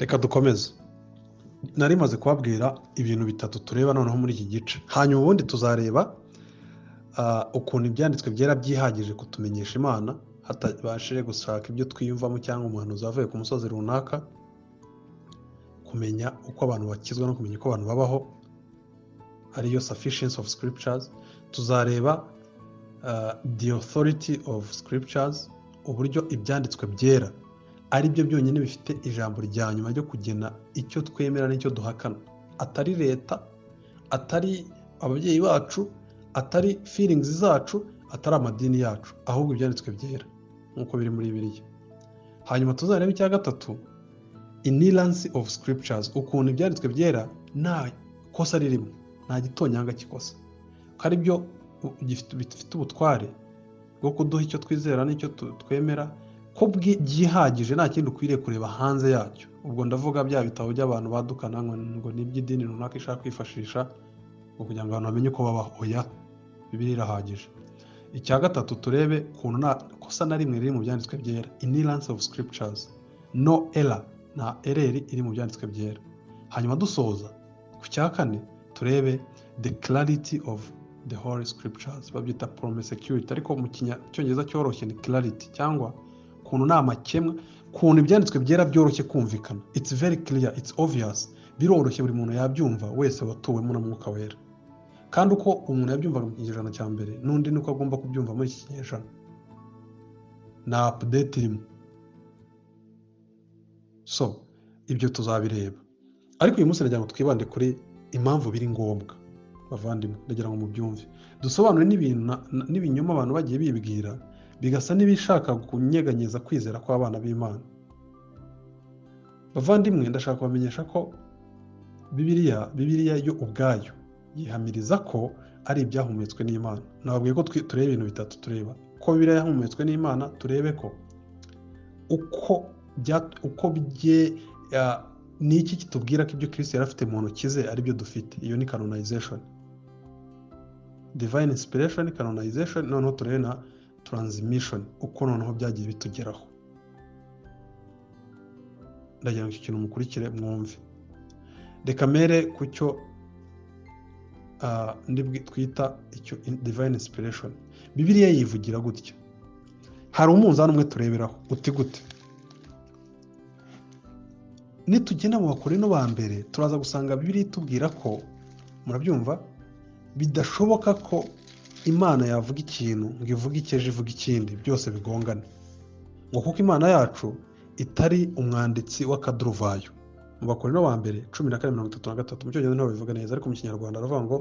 reka dukomeze. Nari maze kubabwira ibintu bitatu tureba noneho muri iki gice, hanyuma ubundi tuzareba ukuntu ibyanditswe byera byihagije kutumenyesha Imana hatabashije gushaka ibyo twiyumvamo cyangwa umuhanuzi wavuye ku musozi runaka, kumenya uko abantu bakizwa no kumenya uko abantu babaho, ariyo sufficiency of scriptures. Tuzareba the authority of scriptures, uburyo ibyanditswe byera ari byo byonyine bifite ijambo rya nyuma ryo kugena icyo twemera n'icyo duhakana, atari leta, atari ababyeyi bacu, atari feelings zacu, atari amadini yacu, ahubwo ibyanditswe byera nk'uko biri muri Bibiliya. Hanyuma tuzareba icya gatatu, inerrancy of scriptures, ukuntu ibyanditswe byera nta kosa ririmo, nta gitonyanga kikosa, ko ari byo bifite ubutware bwo kuduha icyo twizera n'icyo twemera, ko byihagije, nta kindi ukwiriye kureba hanze yacyo. Ubwo ndavuga bya bitabo by'abantu badukana ngo ni iby'idini runaka ishaka kwifashisha kugira ngo abantu bamenye uko babaho. Oya, Bibiliya irahagije. Icya gatatu turebe ukuntu nta kosa na rimwe riri mu byanditswe byera, inerrancy of scriptures, no error, nta ereri iri mu byanditswe byera. Hanyuma dusoza ku cya kane turebe the clarity of the holy scriptures, babyita promesecurity, ariko mu cyongereza cyoroshye ni clarity, cyangwa ukuntu nta makemwa, ukuntu ibyanditswe byera byoroshye kumvikana. It's very clear, it's obvious, biroroshye, buri muntu yabyumva wese watuwemo na Mwuka Wera. Kandi uko umuntu yabyumvaga mu kinyejana cya mbere n'undi niko agomba kubyumva muri iki kinyejana, na update irimo. So ibyo tuzabireba, ariko uyu munsi nagira ngo twibande kuri impamvu biri ngombwa. Bavandimwe, ndagira ngo mubyumve, dusobanure n'ibintu n'ibinyoma abantu bagiye bibwira bigasa n'ibishaka kunyeganyeza kwizera kw'abana b'Imana. Bavandimwe, ndashaka kubamenyesha ko Bibiliya yo ubwayo yihamiriza ko ari ibyahumetswe n'Imana. Nababwiye ko tureba ibintu bitatu. Tureba ko Bibiliya yahumetswe n'Imana, turebe ko uko ni iki kitubwira ko ibyo Kristo yari afite mu ntoki ze ari byo dufite. Iyo ni canonization, divine inspiration, canonization. Noneho turebe na transmission, uko noneho byagiye bitugeraho. Ndagira ngo icyo kintu mukurikire mwumve. Reka mere ku cyo twita icyo divine inspiration. Bibiliya yivugira gutya. Hari umunzani umwe tureberaho, uti gute? Nitugenda mu Bakorinto ba mbere turaza gusanga Bibiliya itubwira ko, murabyumva, bidashoboka ko Imana yavuga ikintu ngo ivuge icyeje ivuga ikindi, byose bigongana. Ngo kuko Imana yacu itari umwanditsi w'akaduruvayo. Mu Bakorinto ba mbere 14:33, mu cyongereza ntabwo bivuga neza, ariko mu kinyarwanda aravuga ngo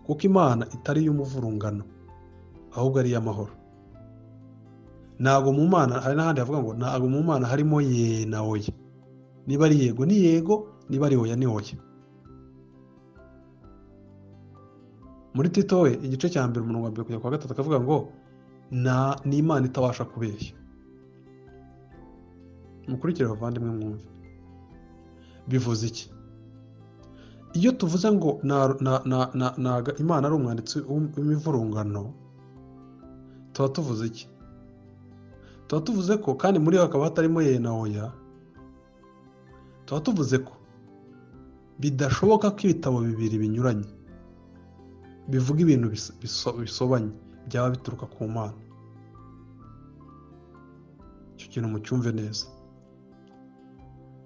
kuko Imana itari iy'umuvurungano ahubwo ari iy'amahoro. Ntabwo mu Mana, hari n'ahandi havuga ngo ntabwo mu Mana harimo ye na oya. Niba ari yego ni yego, niba ari oya ni oya. Muri Tito we igice cya mbere umurongo wa 2 kugera kwa 3 akavuga ngo ni Imana itabasha kubeshya. Mukurikire bavandimwe mwumve. Bivuze iki? Iyo tuvuze ngo Imana ari umwanditsi w'imivurungano, tuba tuvuze iki? Tuba tuvuze ko kandi muri yo hakaba hatarimo ye na oya. Tuba tuvuze ko bidashoboka ko ibitabo bibiri binyuranye bivuga ibintu bisobanye byaba bituruka ku Mana. Icyo kintu mucyumve neza.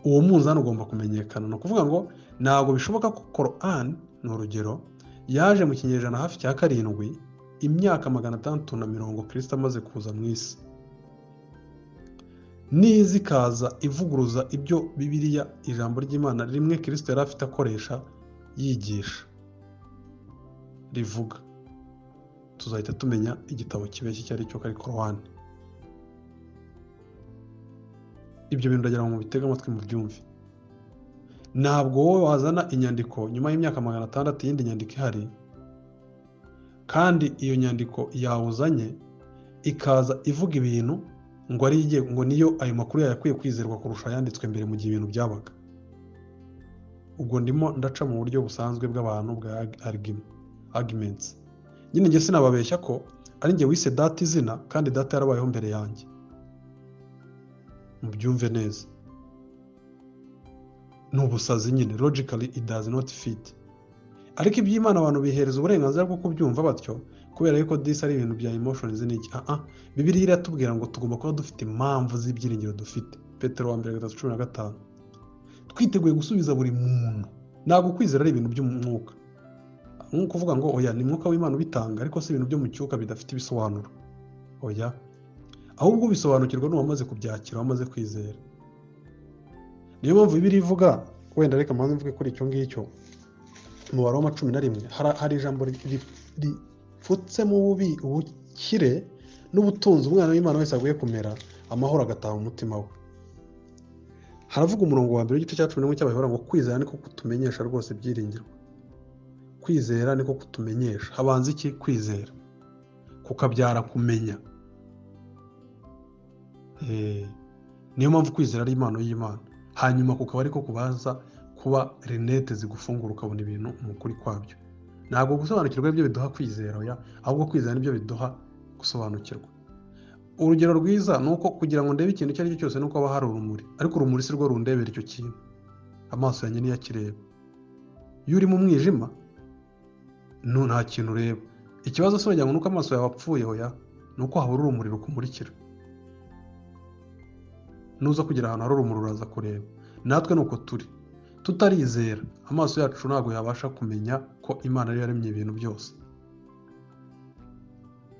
Uwo munzani ugomba kumenyekana. No kuvuga ngo ntabwo bishoboka ko Quran, ni urugero, yaje mu kinyejana hafi cya 7, imyaka 630 Kristo amaze kuza mu isi, nizi kaza ivuguruza ibyo Bibiliya, ijambo ry'Imana rimwe Kristo yari afite akoresha yigisha rivuga, tuzahita tumenya igitabo kibeshye icyo ari cyo, kari Quran. Ibyo bintu ndagira ngo mubitege amatwi mubyumve. Ntabwo wowe wazana inyandiko nyuma y'imyaka 600 y'indi nyandiko ihari, kandi iyo nyandiko yawuzanye ikaza ivuga ibintu ngo niyo ayo makuru yakwiye kwizerwa kurusha yanditswe mbere mu gihe ibintu byabaga. Ubwo ndimo ndaca mu buryo busanzwe bw'abantu bwa arguments. Nyine njye sinababeshya ko ari njye wise data izina, kandi data yarabayeho mbere yanjye. Mubyumve neza. ni ubusazi nyine, logically it does not fit. Ariko iby'Imana abantu bihereza uburenganzira bwo kubyumva batyo kubera yuko disi ari ibintu bya emotions n'iki. Bibiliya iratubwira ngo tugomba kuba dufite impamvu z'ibyiringiro dufite. Petero wa mbere 3:15. Twiteguye gusubiza buri muntu. Ntabwo kwizera ari ibintu by'umwuka. Nk'uko kuvuga ngo oya ni mwuka w'Imana ubitanga, ariko si ibintu byo mu cyuka bidafite ibisobanuro. Oya. Ahubwo bisobanukirwa n'uwamaze kubyakira, wamaze kwizera. Niyo mpamvu Bibiliya ivuga, wenda reka mbanze mvuge kuri icyo ngicyo. Mu Waroma 11 hari ijambo ripfutse mu bubi ubukire n'ubutunzi umwana w'Imana wese aguye kumera, amahoro agataha mu mutima we. Haravuga umurongo wa mbere w'igice cya 11 cy'Abaheburayo ngo kwizera niko kutumenyesha rwose byiringirwa. Kwizera niko kutumenyesha. Habanza iki? Kwizera. Kukabyara kumenya. Niyo mpamvu kwizera ari impano y'Imana. Hanyuma kukaba ariko kubaza kuba renete zigufungura ukabona ibintu mu kuri kwabyo. Ntabwo gusobanukirwa ibyo biduha kwizera, oya, ahubwo kwizera nibyo biduha gusobanukirwa. Urugero rwiza nuko kugira ngo ndebe ikintu icyo ari cyo cyose nuko haba hari urumuri, ariko urumuri si rwo rundebera icyo kintu. Amaso yanjye niyo akireba. Iyo uri mu mwijima nta kintu ureba. Ikibazo si wagira ngo nuko amaso yawe apfuye, oya, nuko habura urumuri rukumurikira. Nuza kugira ahantu hari urumuri uraza kureba. Natwe nuko turi tutarizera, amaso yacu ntabwo yabasha kumenya ko Imana ari yaremye ibintu byose.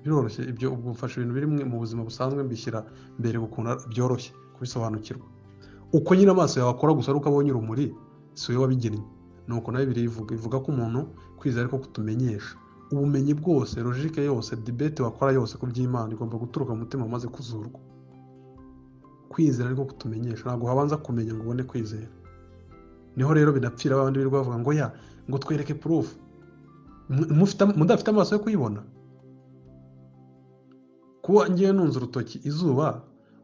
Biroroshye ibyo, ubwo mfasha ibintu biri mu buzima busanzwe mbishyira mbere gukunda byoroshye kubisobanukirwa. Uko nyine amaso yawe akora gusa ari uko abonye urumuri, si wowe wabigennye. Nuko nayo Bibiliya ivuga ko umuntu kwizera ariko kutumenyesha. Ubumenyi bwose, logique yose, debate wakora yose ku by'Imana igomba guturuka mu mutima umaze kuzurwa. Kwizera ariko kutumenyesha, ntabwo habanza kumenya ngo ubone kwizera. Niho rero binapfira abandi birirwa bavuga ngo ya ngo twereke proof. Mudafite amaso yo kuyibona. Kuba ngiye nunze urutoki izuba,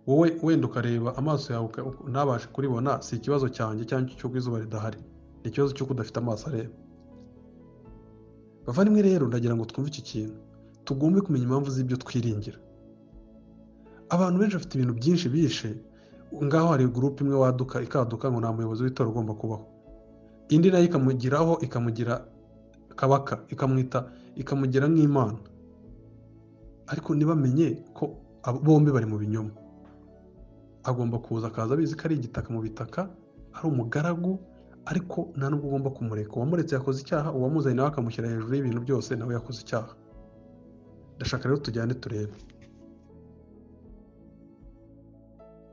wowe wenda ukareba amaso yawe ntabashe kuribona, si ikibazo cyanjye cyangwa cy'uko izuba ridahari. Ni ikibazo cy'uko udafite amaso areba. Bavandimwe rero ndagira ngo twumve iki kintu. Tugombe kumenya impamvu z'ibyo twiringira. Abantu benshi bafite ibintu byinshi bishe. Ngaho hari groupe imwe ikaduka ngo nta muyobozi w'itora ugomba kubaho. Indi nayo ikamugiraho, ikamugira kabaka, ikamugira nk'Imana. Ariko ntibamenye ko bombi bari mu binyoma. Agomba kuza akaza abizi ko ari igitaka mu bitaka, ari umugaragu, ariko nta nubwo ugomba kumureka. Uwamuretse yakoze icyaha, uwamuzanye nawe akamushyira hejuru y'ibintu byose nawe yakoze icyaha. Ndashaka rero tujyane turebe.